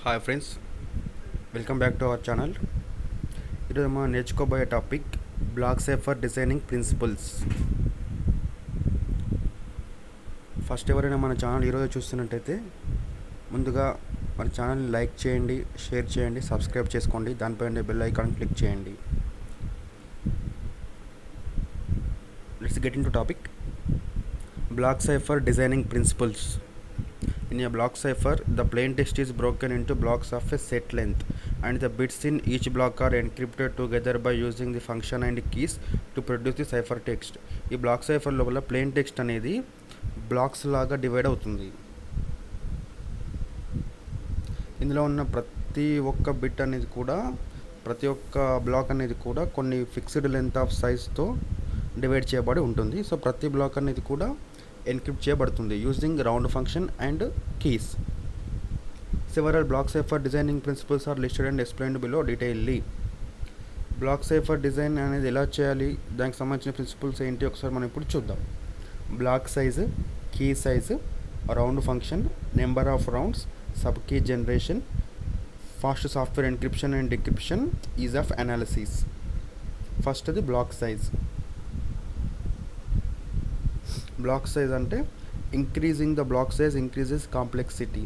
Hi friends, welcome back to our channel. ఈరోజు మనం నేర్చుకోబోయే topic block cipher designing principles. First ఎవరైనా మన ఛానల్ ఈరోజు చూస్తున్నట్టయితే ముందుగా మన ఛానల్ని లైక్ చేయండి, షేర్ చేయండి, సబ్స్క్రైబ్ చేసుకోండి, దానిపైన బెల్ ఐకాన్ క్లిక్ చేయండి. Let's get into topic. Block cipher designing principles. In a block cipher, the plain text is broken into blocks of a set length, and the bits in each block are encrypted together by using the function and keys to produce the cipher text. ఈ block cipher లోపల plain text అనేది blocks లాగా divide అవుతుంది. ఇందులో ఉన్న ప్రతి ఒక్క bit అనేది కూడా, ప్రతి ఒక్క బ్లాక్ అనేది కూడా కొన్ని ఫిక్స్డ్ లెంత్ ఆఫ్ సైజ్తో డివైడ్ చేయబడి ఉంటుంది. సో ప్రతి బ్లాక్ అనేది కూడా ఎన్క్రిప్ట్ చేయబడుతుంది using round function and keys. Several block cipher designing principles are listed and explained below detailly. Block cipher design అనేది ఎలా చేయాలి, దానికి సంబంధించిన ప్రిన్సిపల్స్ ఏంటి ఒకసారి మనం ఇప్పుడు చూద్దాం. Block size, key size, round function, number of rounds, sub key generation, fast software encryption and decryption, ease of analysis. First అది బ్లాక్ సైజ్. బ్లాక్ సైజ్ అంటే increasing the block size increases complexity.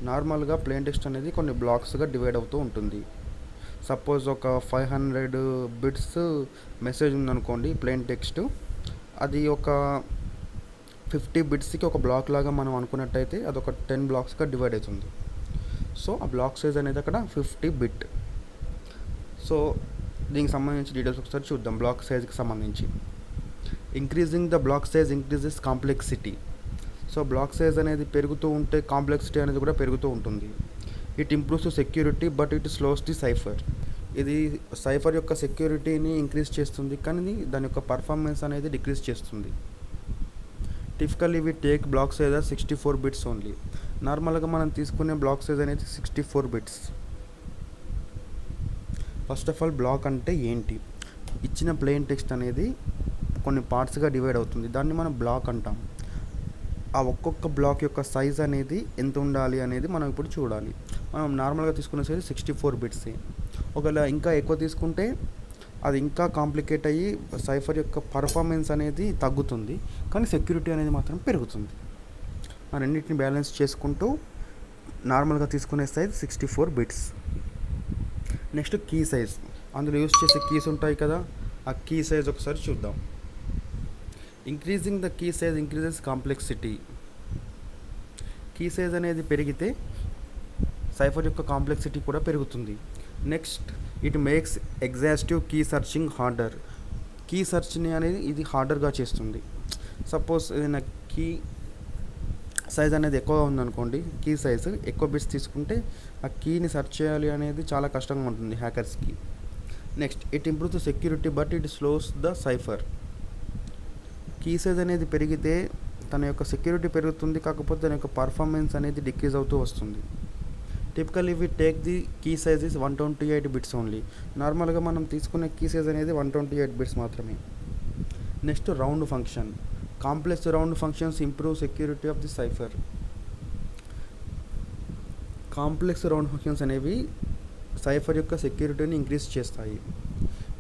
నార్మల్గా plain text అనేది కొన్ని బ్లాక్స్గా divide అవుతూ ఉంటుంది. Suppose ఒక 500 bits message ఉందనుకోండి ప్లెయిన్ టెక్స్ట్, అది ఒక 50 బిట్స్కి ఒక బ్లాక్ లాగా మనం అనుకున్నట్టయితే అది ఒక 10 బ్లాక్స్గా డివైడ్ అవుతుంది. సో ఆ బ్లాక్ సైజ్ అనేది అక్కడ 50 బిట్. సో దీనికి సంబంధించి డీటెయిల్స్ ఒకసారి చూద్దాం. బ్లాక్ సైజ్కి సంబంధించి increasing the block size increases complexity. So black size అనేది పెరుగుతూ ఉంటే కాంప్లెక్సిటీ అనేది కూడా పెరుగుతూ ఉంటుంది. It improves security but it slows the cipher. ఇది సైఫర్ యొక్క సెక్యూరిటీని ఇంక్రీజ్ చేస్తుంది, కానీ దాని యొక్క పర్ఫార్మెన్స్ అనేది డిక్రీజ్ చేస్తుంది. Typically we take block size 64 bits only. నార్మల్గా మనం తీసుకునే బ్లాక్ సైజ్ అనేది 64 bits. First of all block అంటే ఏంటి? ఇచ్చిన ప్లెయిన్ టెక్స్ట్ అనేది కొన్ని పార్ట్స్గా డివైడ్ అవుతుంది, దాన్ని మనం బ్లాక్ అంటాం. ఆ ఒక్కొక్క బ్లాక్ యొక్క సైజ్ అనేది ఎంత ఉండాలి అనేది మనం ఇప్పుడు చూడాలి. మనం నార్మల్గా తీసుకునే సైజ్ 64 బిట్స్. ఒకవేళ ఇంకా ఎక్కువ తీసుకుంటే అది ఇంకా కాంప్లికేట్ అయ్యి సైఫర్ యొక్క పర్ఫార్మెన్స్ అనేది తగ్గుతుంది, కానీ సెక్యూరిటీ అనేది మాత్రం పెరుగుతుంది. ఆ రెండింటిని బ్యాలెన్స్ చేసుకుంటూ నార్మల్గా తీసుకునే size 64 bits. Next key size. అందులో యూజ్ చేసే కీస్ ఉంటాయి కదా, ఆ కీ సైజ్ ఒకసారి చూద్దాం. Increasing the key size increases complexity. Key size అనేది పెరిగితే సైఫర్ యొక్క కాంప్లెక్సిటీ కూడా పెరుగుతుంది. Next it makes exhaustive key searching harder. Key సర్చ్ని అనేది ఇది హార్డర్గా చేస్తుంది. సపోజ్ ఏదైనా కీ సైజ్ అనేది ఎక్కువగా ఉందనుకోండి, కీ సైజ్ ఎక్కువ బిట్స్ తీసుకుంటే ఆ కీని సెర్చ్ చేయాలి అనేది చాలా కష్టంగా ఉంటుంది హ్యాకర్స్కి. Next it improves the security but it slows the cipher. Key size అనేది పెరిగితే తన యొక్క సెక్యూరిటీ పెరుగుతుంది, కాకపోతే తన యొక్క పర్ఫార్మెన్స్ అనేది డిక్రీజ్ అవుతూ వస్తుంది. Typically we take the key size is 128 bits only. నార్మల్గా మనం తీసుకునే కీ సైజ్ అనేది 128 బిట్స్ మాత్రమే. Next round function. Complex round functions improve security of the cipher. Complex round functions అనేవి సైఫర్ యొక్క సెక్యూరిటీని ఇంక్రీజ్ చేస్తాయి.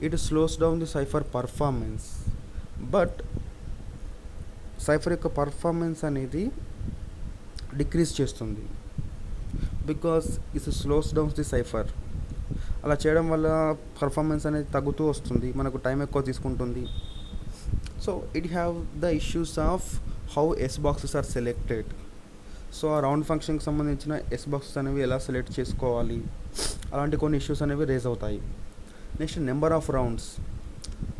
It slows down the cipher performance, but cipher యొక్క పర్ఫార్మెన్స్ అనేది డిక్రీజ్ చేస్తుంది because it slows downs the cipher. అలా చేయడం వల్ల పర్ఫార్మెన్స్ అనేది తగ్గుతూ వస్తుంది, మనకు టైం ఎక్కువ తీసుకుంటుంది. So it have the issues of how S boxes are selected. So ఆ రౌండ్ ఫంక్షన్కి సంబంధించిన ఎస్ బాక్సెస్ అనేవి ఎలా సెలెక్ట్ చేసుకోవాలి, అలాంటి కొన్ని ఇష్యూస్ అనేవి రేజ్ అవుతాయి. Next number of rounds.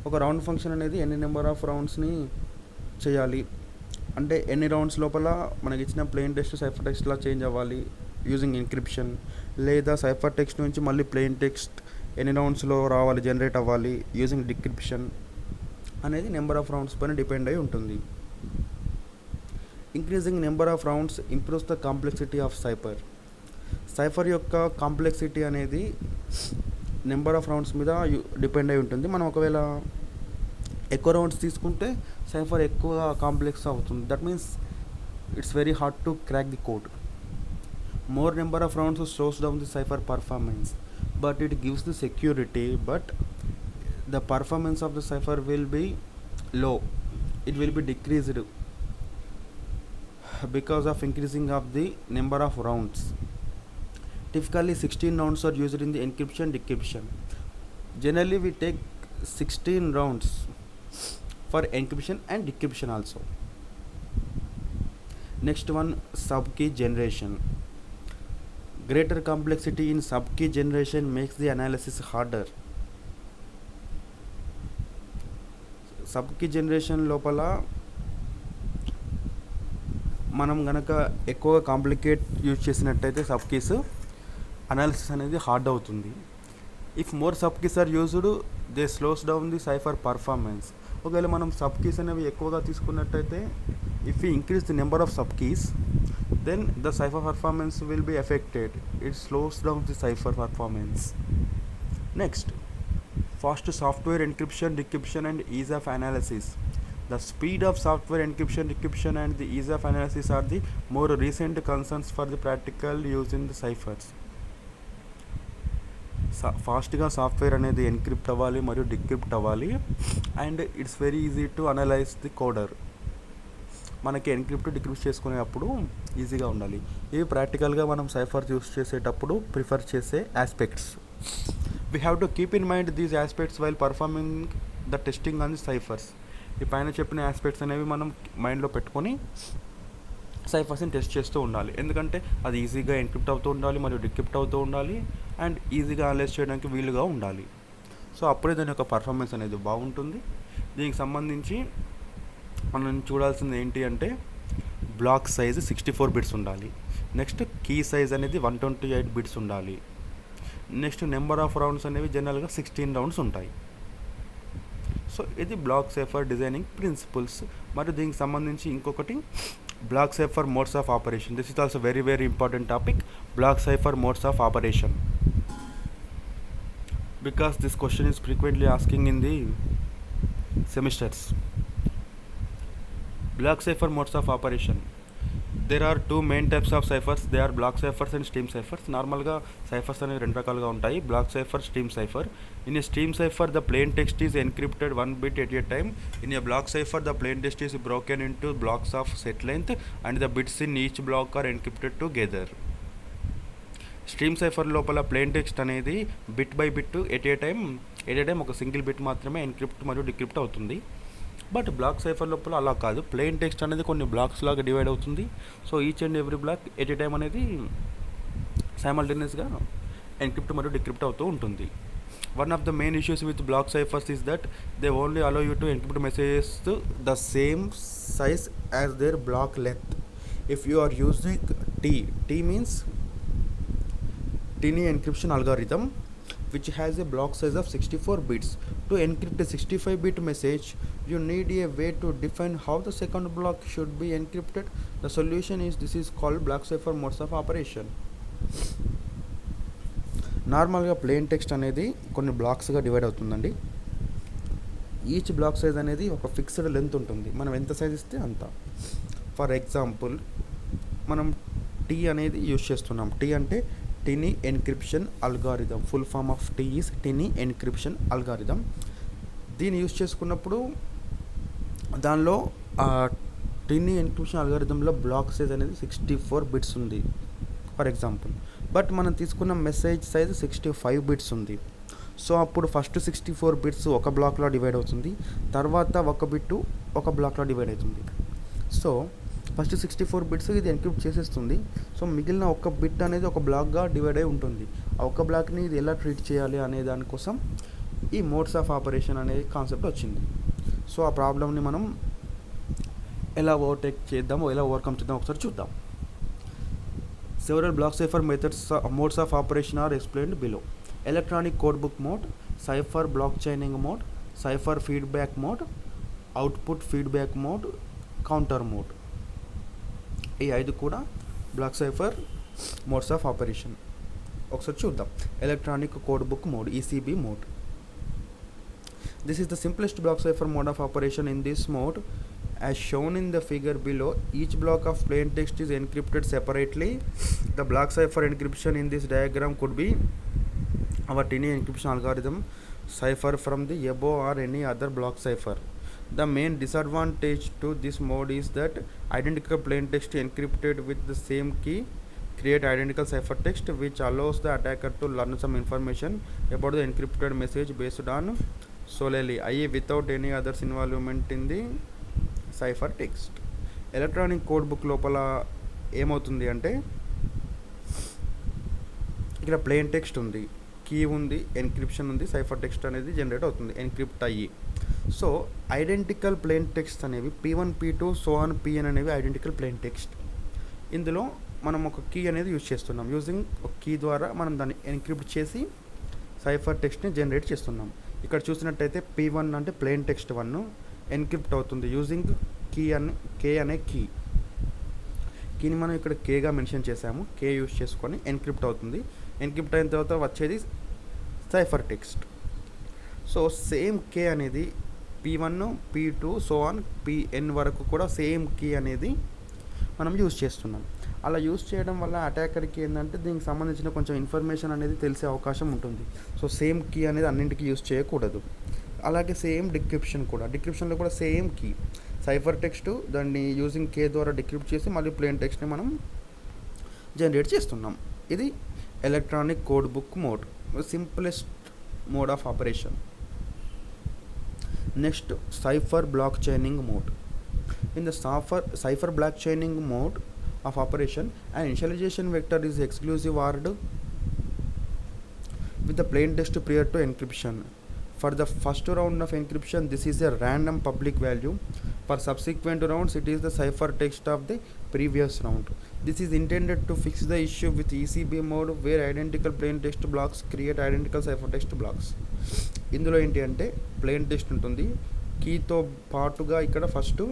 ఒక రౌండ్ ఫంక్షన్ అనేది ఎన్ని నెంబర్ ఆఫ్ రౌండ్స్ని చేయాలి అంటే ఎన్ని రౌండ్స్ లోపల మనకి ఇచ్చిన ప్లెయిన్ టెక్స్ట్ సైఫర్ టెక్స్ట్లా చేంజ్ అవ్వాలి యూజింగ్ ఎన్క్రిప్షన్, లేదా సైఫర్ టెక్స్ట్ నుంచి మళ్ళీ ప్లెయిన్ టెక్స్ట్ ఎన్ని రౌండ్స్లో రావాలి, జనరేట్ అవ్వాలి యూజింగ్ డిక్రిప్షన్ అనేది నెంబర్ ఆఫ్ రౌండ్స్ పైన డిపెండ్ అయి ఉంటుంది. Increasing number of rounds improves the complexity of cipher. Cipher యొక్క కాంప్లెక్సిటీ అనేది నెంబర్ ఆఫ్ రౌండ్స్ మీద డిపెండ్ అయి ఉంటుంది. మనం ఒకవేళ ఎక్కువ రౌండ్స్ తీసుకుంటే సైఫర్ ఎక్కువ కాంప్లెక్స్ అవుతుంది. That means it's very hard to crack the code. More number of rounds slows down the cipher performance, but it gives the security, but the performance of the cipher will be low. It will be decreased because of increasing of the number of rounds. Typically 16 rounds are used in the encryption decryption. Generally we take 16 rounds for encryption and decryption also. Next one, sub-key generation. Greater complexity in sub-key generation makes the analysis harder. Sub key generation లోపల మనం గనక ఎక్కువగా complicate use చేసినట్టయితే sub keys analysis అనేది hard అవుతుంది. If more sub keys are used they slows down the cipher performance. ఒకవేళ మనం sub keys అనేవి ఎక్కువగా తీసుకున్నట్టయితే if you increase the number of sub keys then the cipher performance will be affected. It slows down the cipher performance. Next, fast software encryption, decryption and ease of analysis. The speed of software encryption, decryption and the ease of analysis are the more recent concerns for the practical use in the ciphers. ఫాస్ట్గా software అనేది encrypt అవ్వాలి మరియు decrypt అవ్వాలి and it's very easy to analyse the కోడర్. మనకి encrypt decrypt చేసుకునేటప్పుడు ఈజీగా ఉండాలి. ఇవి ప్రాక్టికల్గా మనం సైఫర్స్ యూస్ చేసేటప్పుడు ప్రిఫర్ చేసే aspects. We have to keep in mind these aspects while performing the testing on the ciphers. ఈ పైన చెప్పిన ఆస్పెక్ట్స్ అనేవి మనం మైండ్లో పెట్టుకొని సైఫర్స్ని టెస్ట్ చేస్తూ ఉండాలి. ఎందుకంటే అది ఈజీగా ఎన్క్రిప్ట్ అవుతూ ఉండాలి మరియు డిక్రిప్ట్ అవుతూ ఉండాలి అండ్ ఈజీగా అనలైజ్ చేయడానికి వీలుగా ఉండాలి. సో అప్పుడే దాని యొక్క పర్ఫార్మెన్స్ అనేది బాగుంటుంది. దీనికి సంబంధించి మనం చూడాల్సింది ఏంటి అంటే బ్లాక్ సైజ్ 64 బిట్స్ ఉండాలి. నెక్స్ట్ కీ సైజ్ అనేది 128 బిట్స్ ఉండాలి. నెక్స్ట్ నెంబర్ ఆఫ్ రౌండ్స్ అనేవి జనరల్గా 16 రౌండ్స్ ఉంటాయి. సో ఇది బ్లాక్ సైఫర్ డిజైనింగ్ ప్రిన్సిపల్స్. మరియు దీనికి సంబంధించి ఇంకొకటి black cipher modes of operation. This is also very very important topic, block cipher modes of operation, because this question is frequently asking in the semesters. Block cipher modes of operation. There are two main types of ciphers. They are block ciphers and stream ciphers. నార్మల్గా ciphers అనేవి రెండు రకాలుగా ఉంటాయి, block cipher, stream cipher. In a stream cipher the plain text is encrypted one bit at a time. In a block cipher the plain text is broken into blocks of set length and the bits in each block are encrypted together. Stream cipher లోపల plain text అనేది bit by bit at a time ఒక single bit మాత్రమే encrypt మరియు decrypt అవుతుంది. But block cipher లోపల అలా కాదు, plain text అనేది కొన్ని బ్లాక్స్ లాగా డివైడ్ అవుతుంది. So each and every block at a time అనేది సైమల్టేనియస్గా ఎన్క్రిప్ట్ మరియు డిక్రిప్ట్ అవుతూ ఉంటుంది. One of the main issues with block ciphers is that they only allow you to encrypt messages the same size as their block length. If you are using TEA means Tiny encryption algorithm which has a block size of 64 bits. To encrypt a 65-bit message, you need a way to define how the second block should be encrypted. The solution is this is called block cipher modes of operation. నార్మల్గా plain text అనేది కొన్ని బ్లాక్స్గా divide అవుతుందండి. Each black size అనేది ఒక fixed length ఉంటుంది, మనం ఎంత సైజ్ ఇస్తే అంత. ఫర్ ఎగ్జాంపుల్ మనం టీ అనేది యూజ్ చేస్తున్నాం. టీ అంటే tiny encryption algorithm. Full form of TEA is tiny encryption algorithm. దీన్ని యూజ్ చేసుకున్నప్పుడు దానిలో టినీ ఎన్క్రిప్షన్ అల్గారిథంలో బ్లాక్ సైజ్ అనేది 64 బిట్స్ ఉంది ఫర్ ఎగ్జాంపుల్. బట్ మనం తీసుకున్న మెసేజ్ సైజ్ 65 బిట్స్ ఉంది. సో అప్పుడు ఫస్ట్ 64 బిట్స్ ఒక బ్లాక్లో డివైడ్ అవుతుంది, తర్వాత ఒక బిట్టు ఒక బ్లాక్లో డివైడ్ అవుతుంది. సో ఫస్ట్ 64 బిట్స్ ఇది ఎన్క్రిప్ట్ చేసేస్తుంది. సో మిగిలిన ఒక బిట్ అనేది ఒక బ్లాక్గా డివైడ్ అయి ఉంటుంది. ఆ ఒక్క బ్లాక్ని ఇది ఎలా ట్రీట్ చేయాలి అనే దానికోసం ఈ మోడ్స్ ఆఫ్ ఆపరేషన్ అనే కాన్సెప్ట్ వచ్చింది. సో ఆ ప్రాబ్లమ్ని మనం ఎలా ఓవర్టేక్ చేద్దామో, ఎలా ఓవర్కమ్ చేద్దాం ఒకసారి చూద్దాం. Several block cipher methods modes of operation are explained below. Electronic code book mode, cipher block chaining mode, cipher feedback mode, output feedback mode, counter mode. ఈ 5 కూడా block cipher modes of operation. ఒకసారి చూద్దాం. Electronic code book mode, ECB mode. This is the simplest block cipher mode of operation. In this mode As shown in the figure below, each block of plain text is encrypted separately. The block cipher encryption in this diagram could be our tiny encryption algorithm cipher from the above or any other block cipher. The main disadvantage to this mode is that identical plain text encrypted with the same key create identical ciphertext, which allows the attacker to learn some information about the encrypted message based on solely, i.e. without any others involvement in the ciphertext. Electronic code book లోపల ఏమవుతుంది అంటే ఇక్కడ plain text ఉంది, key ఉంది, encryption ఉంది, cipher text అనేది generate అవుతుంది encrypt అయ్యి. సో ఐడెంటికల్ ప్లెయిన్ టెక్స్ట్ అనేవి P1 P2 so on Pn అనేవి ఐడెంటికల్ ప్లెయిన్ టెక్స్ట్. ఇందులో మనం ఒక కీ అనేది యూజ్ చేస్తున్నాం. యూజింగ్ ఒక కీ ద్వారా మనం దాన్ని ఎన్క్రిప్ట్ చేసి సైఫర్ టెక్స్ట్ని జనరేట్ చేస్తున్నాం. ఇక్కడ చూసినట్టయితే P1 అంటే ప్లెయిన్ టెక్స్ట్ 1 ఎన్క్రిప్ట్ అవుతుంది యూజింగ్ కే అనే కీని మనం ఇక్కడ కేగా మెన్షన్ చేసాము. కే యూజ్ చేసుకొని ఎన్క్రిప్ట్ అవుతుంది. ఎన్క్రిప్ట్ అయిన తర్వాత వచ్చేది సైఫర్ టెక్స్ట్. సో సేమ్ కే అనేది P1 P2 so on Pn వరకు కూడా సేమ్ కీ అనేది మనం యూజ్ చేస్తున్నాం. అలా యూజ్ చేయడం వల్ల అటాకర్కి ఏంటంటే దీనికి సంబంధించిన కొంచెం ఇన్ఫర్మేషన్ అనేది తెలిసే అవకాశం ఉంటుంది. సో సేమ్ కీ అనేది అన్నింటికి యూజ్ చేయకూడదు. అలాగే సేమ్ డిక్రిప్షన్లో కూడా సేమ్ కీ సైఫర్ టెక్స్ట్ దాన్ని యూజింగ్ కే ద్వారా డిక్రిప్ట్ చేసి మళ్ళీ ప్లెయిన్ టెక్స్ట్ని మనం జనరేట్ చేస్తున్నాం. ఇది electronic code book mode, simplest mode of operation. Next cipher block chaining mode. In the cipher block chaining mode of operation, an initialization vector is exclusive ORed with the plain text prior to encryption. For the first round of encryption, this is a random public value. For subsequent rounds, it is the ciphertext of the previous round. This is intended to fix the issue with ECB mode where identical plain text blocks create identical ciphertext blocks. ఇందులో ఏంటి అంటే plain text ఉంటుంది, కీతో పాటుగా ఇక్కడ first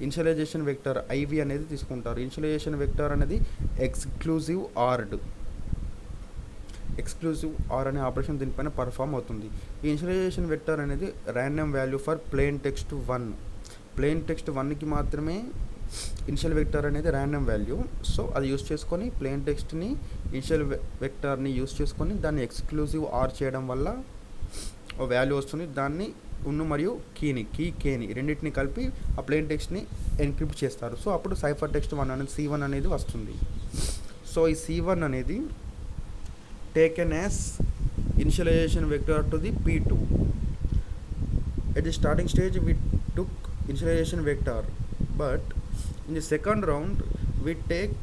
initialization vector IV అనేది తీసుకుంటారు. Initialisation vector అనేది exclusive are అనే ఆపరేషన్ దీనిపైన పర్ఫామ్ అవుతుంది. ఈ ఇనిషియలైజేషన్ వెక్టర్ అనేది random value for plain text 1. Plain text 1కి మాత్రమే ఇనిషియల్ వెక్టర్ అనేది ర్యాండమ్ వాల్యూ. సో అది యూస్ చేసుకొని ప్లెయిన్ టెక్స్ట్ని ఇనిషియల్ వెక్టర్ని యూస్ చేసుకొని దాన్ని ఎక్స్క్లూజివ్ ఆర్ చేయడం వల్ల ఓ వాల్యూ వస్తుంది. దాన్ని మరియు కేని రెండింటిని కలిపి ఆ ప్లెయిన్ టెక్స్ట్ని ఎన్క్రిప్ట్ చేస్తారు. సో అప్పుడు సైఫర్ టెక్స్ట్ 1 అనేది C1 అనేది వస్తుంది. సో ఈ C1 అనేది taken as initialization vector to the P2. At the starting stage we took initialization vector, but in the second round we take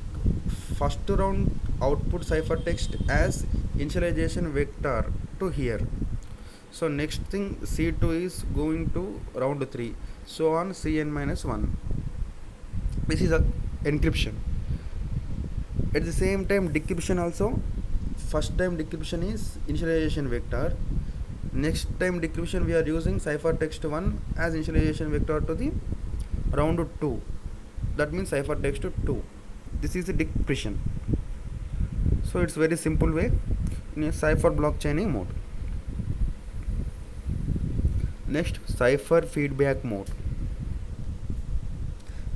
first round output ciphertext as initialization vector to here. So next thing C2 is going to round 3 so on Cn-1. This is a encryption. At the same time decryption also, first time decryption is initialization vector, next time decryption we are using ciphertext 1 as initialization vector to the round 2, that means ciphertext 2. This is the decryption. So it's very simple way in a cipher block chaining mode. Next, cipher feedback mode.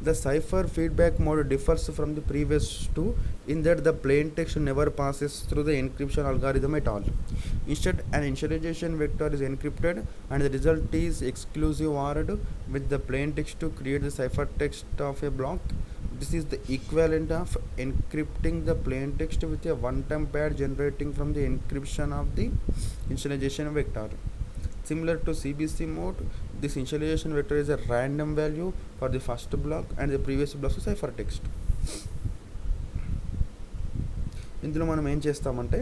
The cipher feedback mode differs from the previous two in that the plain text never passes through the encryption algorithm at all. Instead, an initialization vector is encrypted and the result is exclusive ORed with the plain text to create the ciphertext of a block. This is the equivalent of encrypting the plain text with a one-time pad generating from the encryption of the initialization vector. Similar to CBC mode, this initialization vector is a random value for the first block and the previous block is ciphertext. ఇందులో మనం ఏం చేస్తామంటే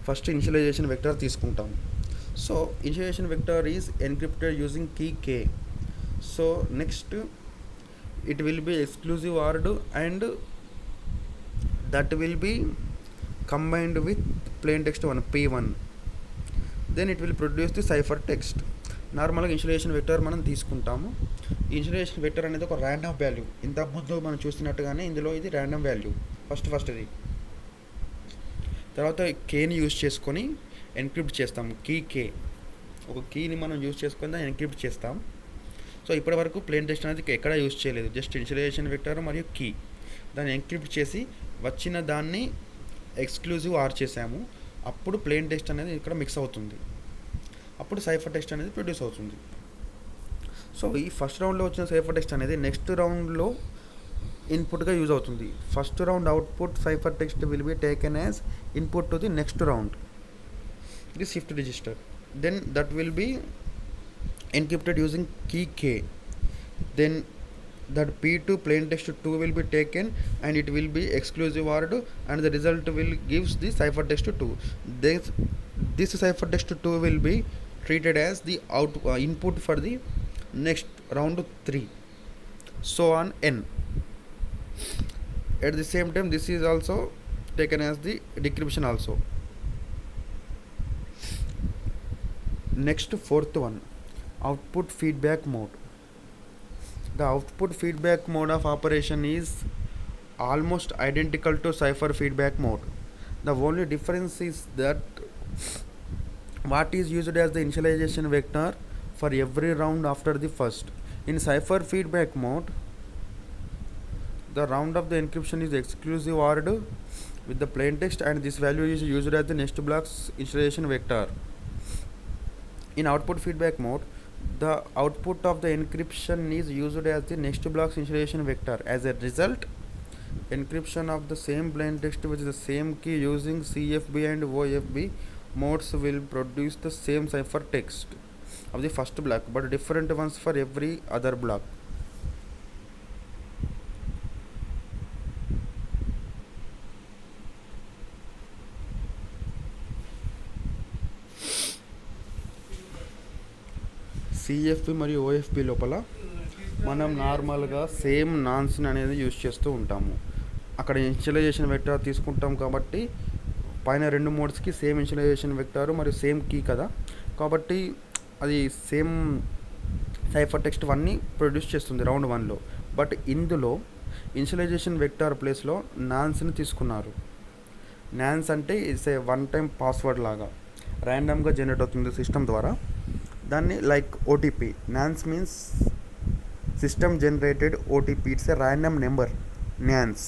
first initialization vector తీసుకుంటాం. So initialization vector is encrypted using key K. So next it will be exclusive ORed and that will be combined with plain text 1 P1. Then it will produce the cipher text. నార్మల్గా initialization vector మనం తీసుకుంటాము. ఈ initialisation vector అనేది ఒక random value. ఇంతకుముందు మనం చూస్తున్నట్టుగానే ఇందులో ఇది ర్యాండమ్ వాల్యూ ఫస్ట్ ఇది. తర్వాత కేని యూజ్ చేసుకొని ఎన్క్రిప్ట్ చేస్తాం. కే ఒక కీని మనం యూజ్ చేసుకొని దాన్ని ఎన్క్రిప్ట్ చేస్తాం. సో ఇప్పటి వరకు ప్లేన్ టెక్స్ట్ అనేది ఎక్కడ యూజ్ చేయలేదు, జస్ట్ ఇనిషియలైజేషన్ వెక్టర్ మరియు కీ దాన్ని ఎన్క్రిప్ట్ చేసి వచ్చిన దాన్ని ఎక్స్క్లూజివ్ ఆర్ చేసాము. అప్పుడు ప్లేన్ టెక్స్ట్ అనేది ఇక్కడ మిక్స్ అవుతుంది, అప్పుడు సైఫర్ టెక్స్ట్ అనేది ప్రొడ్యూస్ అవుతుంది. సో ఈ ఫస్ట్ రౌండ్లో వచ్చిన సైఫర్ టెక్స్ట్ అనేది నెక్స్ట్ రౌండ్లో ఇన్పుట్గా యూజ్ అవుతుంది. First round output cipher text will be taken as input to the next round, the shift register. Then that will be encrypted using key k. Then that p2 plain text 2 will be taken and it will be exclusive ORed and the result will gives the cipher text 2. This cipher text 2 will be treated as the input for the next round 3, so on n. At the same time this is also taken as the decryption also. Next, fourth one, output feedback mode. The output feedback mode of operation is almost identical to cipher feedback mode. The only difference is that what is used as the initialization vector for every round after the first. In cipher feedback mode, the round of the encryption is exclusive ORed with the plain text and this value is used as the next block's initialization vector. In output feedback mode, the output of the encryption is used as the next block's initialization vector. As a result, encryption of the same plain text with the same key using CFB and OFB modes will produce the same cipher text of the first block but different ones for every other block. CFP మరియు ఓఎఫ్పి లోపల మనం నార్మల్గా same నాన్స్ని అనేది use చేస్తూ ఉంటాము. అక్కడ initialisation vector తీసుకుంటాం కాబట్టి పైన రెండు మోడ్స్కి సేమ్ ఇనిషియలైజేషన్ వెక్టార్ మరియు సేమ్ కీ కదా, కాబట్టి అది సేమ్ సైఫర్ టెక్స్ట్ 1ని ప్రొడ్యూస్ చేస్తుంది రౌండ్ 1లో. బట్ ఇందులో ఇనిషియలైజేషన్ వెక్టార్ ప్లేస్లో నాన్స్ని తీసుకున్నారు. నాన్స్ అంటే it's a one time password లాగా ర్యాండమ్గా జనరేట్ అవుతుంది సిస్టమ్ ద్వారా. దాన్ని like OTP, nonce means system generated OTP, it's a random number nonce.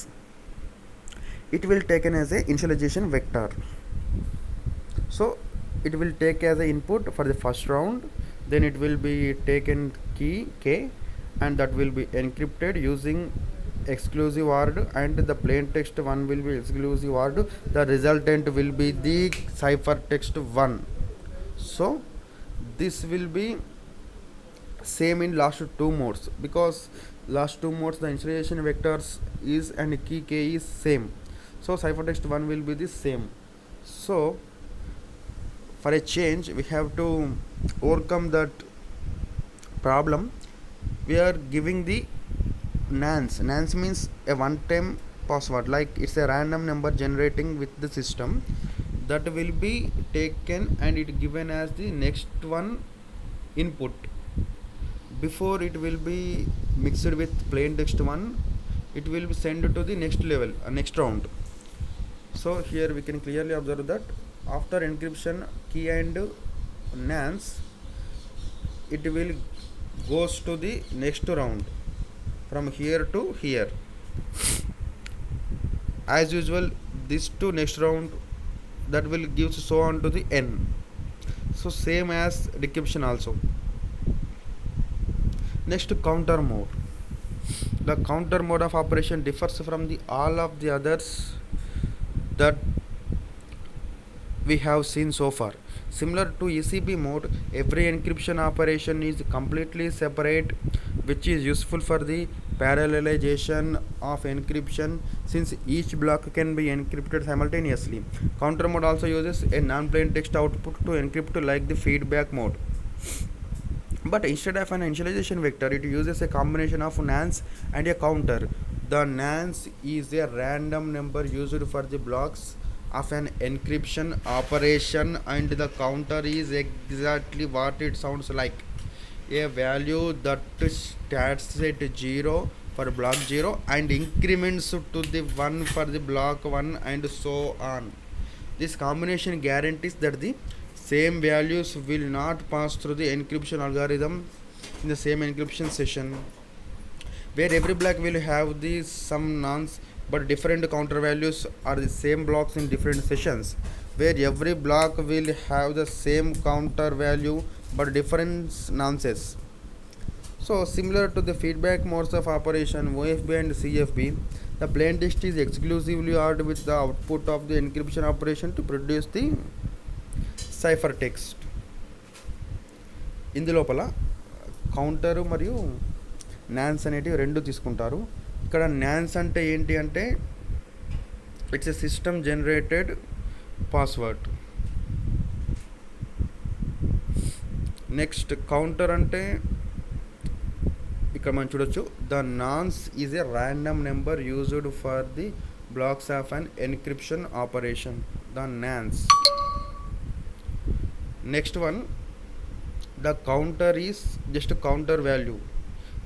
It will taken as a initialization vector. So it will take as a input for the first round, then it will be taken key K and that will be encrypted using exclusive ORed and the plain text 1 will be exclusive ORed. The resultant will be the cipher text 1. So this will be same in last two modes because last two modes the initialization vectors is and key k is same, so ciphertext 1 will be the same. So for a change we have to overcome that problem. We are giving the nans means a one time password, like it's a random number generating with the system that will be taken and it given as the next one input. Before it will be mixed with plain text 1, it will be sent to the next level, next round. So here we can clearly observe that after encryption key and nans, it will goes to the next round from here to here. As usual, this to next round that will give so on to the n. So same as decryption also. Next, counter mode. The counter mode of operation differs from the all of the others that we have seen so far. Similar to ECB mode, every encryption operation is completely separate, which is useful for the parallelization of encryption since each block can be encrypted simultaneously. Counter mode also uses a non-plain text output to encrypt like the feedback mode. But instead of an initialization vector, it uses a combination of nans and a counter. The nans is a random number used for the blocks of an encryption operation and the counter is exactly what it sounds like, a value that starts at 0 for block 0 and increments to the 1 for the block 1 and so on. This combination guarantees that the same values will not pass through the encryption algorithm in the same encryption session, where every block will have the some nonce but different counter values are the same blocks in different sessions, where every block will have the same counter value but different nonces. So similar to the feedback modes of operation OFB and CFB, the plain text is exclusively ordered with the output of the encryption operation to produce the cipher text. ఇందు లోపల counter మరియు నాన్స్ అనేటివి రెండు తీసుకుంటారు. ఇక్కడ నాన్స్ అంటే ఏంటి అంటే it's a system generated password. Next counter అంటే ఇక్కడ మనం చూడొచ్చు, the naans is a random number used for the blocks of an encryption operation, the naans. Next one, the counter is just a counter value,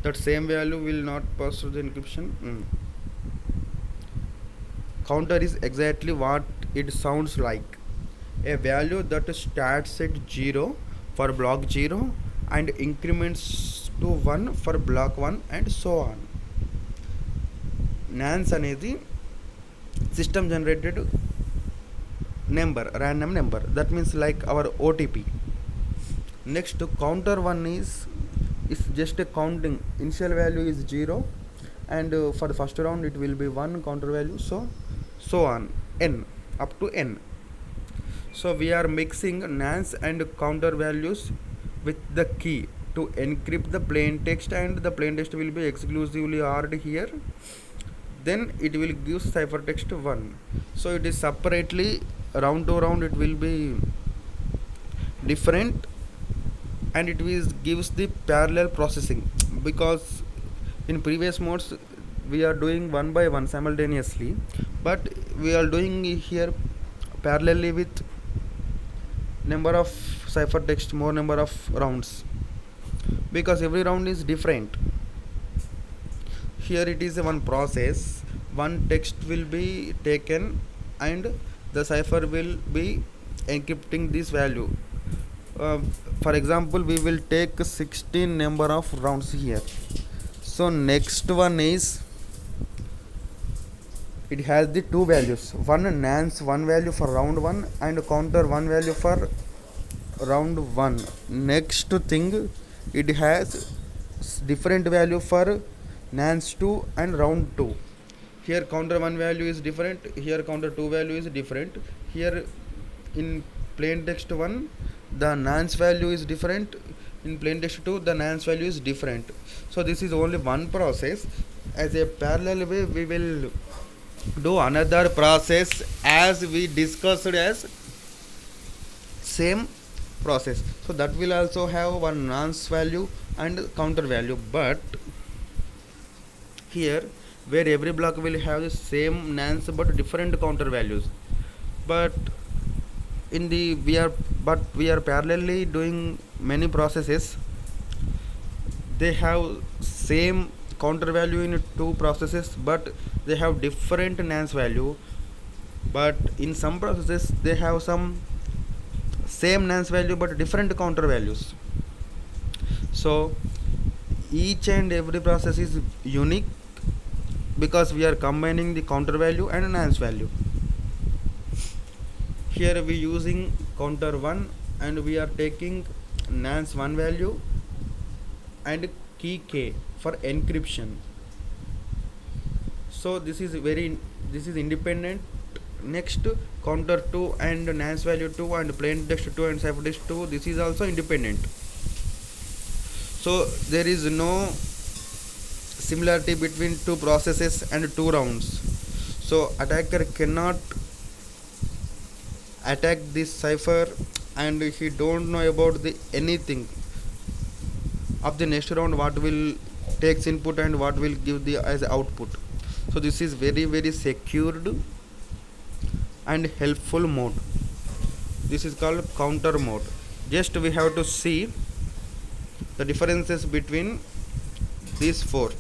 that same value will not pass through the encryption. Counter is exactly what it sounds like, a value that starts at 0 for block 0 and increments to 1 for block 1 and so on. nans అనేది system generated number, random number, that means like our OTP. Next, counter 1 is just a counting, initial value is 0 and for the first round it will be 1 counter value, so on n up to n. So we are mixing nans and counter values with the key to encrypt the plain text, and the plain text will be exclusively ordered here, then it will give ciphertext 1. So it is separately, round to round it will be different, and it gives the parallel processing, because in previous modes we are doing one by one simultaneously, but we are doing here parallelly with number of ciphertext, more number of rounds, because every round is different. Here it is one process, one text will be taken and the cipher will be encrypting this value. For example, we will take 16 number of rounds here. So next one is, it has the two values, one nans 1 value for round 1 and counter 1 value for round 1. Next thing, it has different value for nans 2 and round 2. Here counter 1 value is different, here counter 2 value is different. Here in plain text 1 the nans value is different, in plain text 2 the nans value is different. So this is only one process. As a parallel way we will do another process as we discussed as same process, so that will also have one nans value and counter value. But here, where every block will have the same nans but different counter values, but we are parallelly doing many processes, they have same counter value in two processes but they have different nans value. But in some processes they have some same nans value but different counter values. So each and every process is unique because we are combining the counter value and nans value. Here we using counter 1 and we are taking nans 1 value and key k for encryption. So this is independent. Next, counter 2 and nans value 2 and plain text 2 and ciphertext 2, this is also independent. So there is no similarity between two processes and two rounds. So attacker cannot attack this cipher and he don't know about the anything of the next round, what will takes input and what will give the as output. So this is very very secured and helpful mode. This is called counter mode. Just we have to see the differences between these four.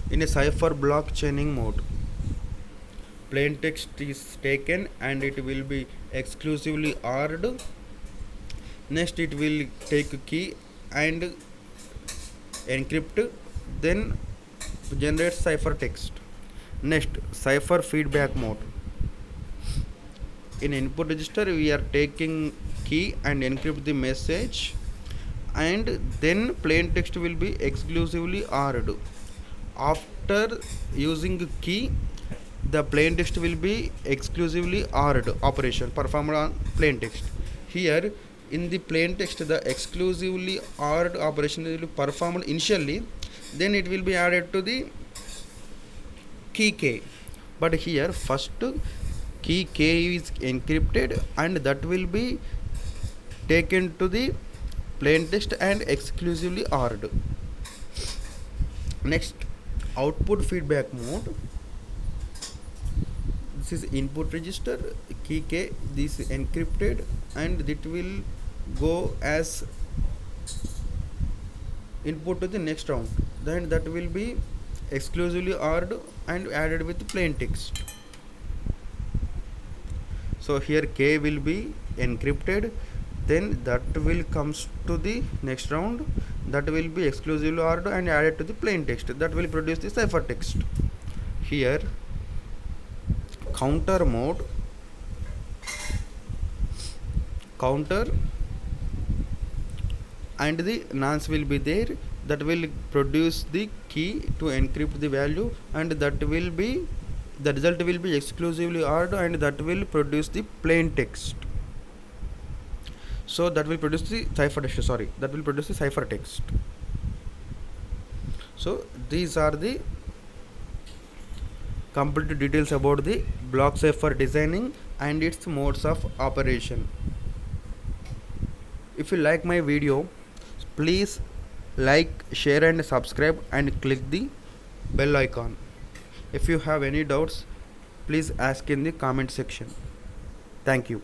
In a cipher block chaining mode, plain text is taken and it will be exclusively ORed. Next it will take key and encrypt, then generate ciphertext. Next, cipher feedback mode. In input register we are taking key and encrypt the message, and then plain text will be exclusively ORed. After using key, the plain text will be exclusively ORed operation performed on plain text. Here in the plain text the exclusively ORed operation will be performed initially, then it will be added to the key k. But here first key k is encrypted and that will be taken to the plain text and exclusively ORed. Next, output feedback mode. This is input register, key k, this is encrypted and it will go as input to the next round, then that will be exclusively ORed and added with plain text. So here k will be encrypted, then that will comes to the next round, that will be exclusively ORed and added to the plain text, that will produce the ciphertext. Here counter mode, counter and the nonce will be there, that will produce the key to encrypt the value, and that will be the result will be exclusively ORed and that will produce the plain text. So that will produce the ciphertext, that will produce the ciphertext. So these are the complete details about the block cipher designing and its modes of operation. If you like my video, please like, share and subscribe and click the bell icon. If you have any doubts, please ask in the comment section. Thank you.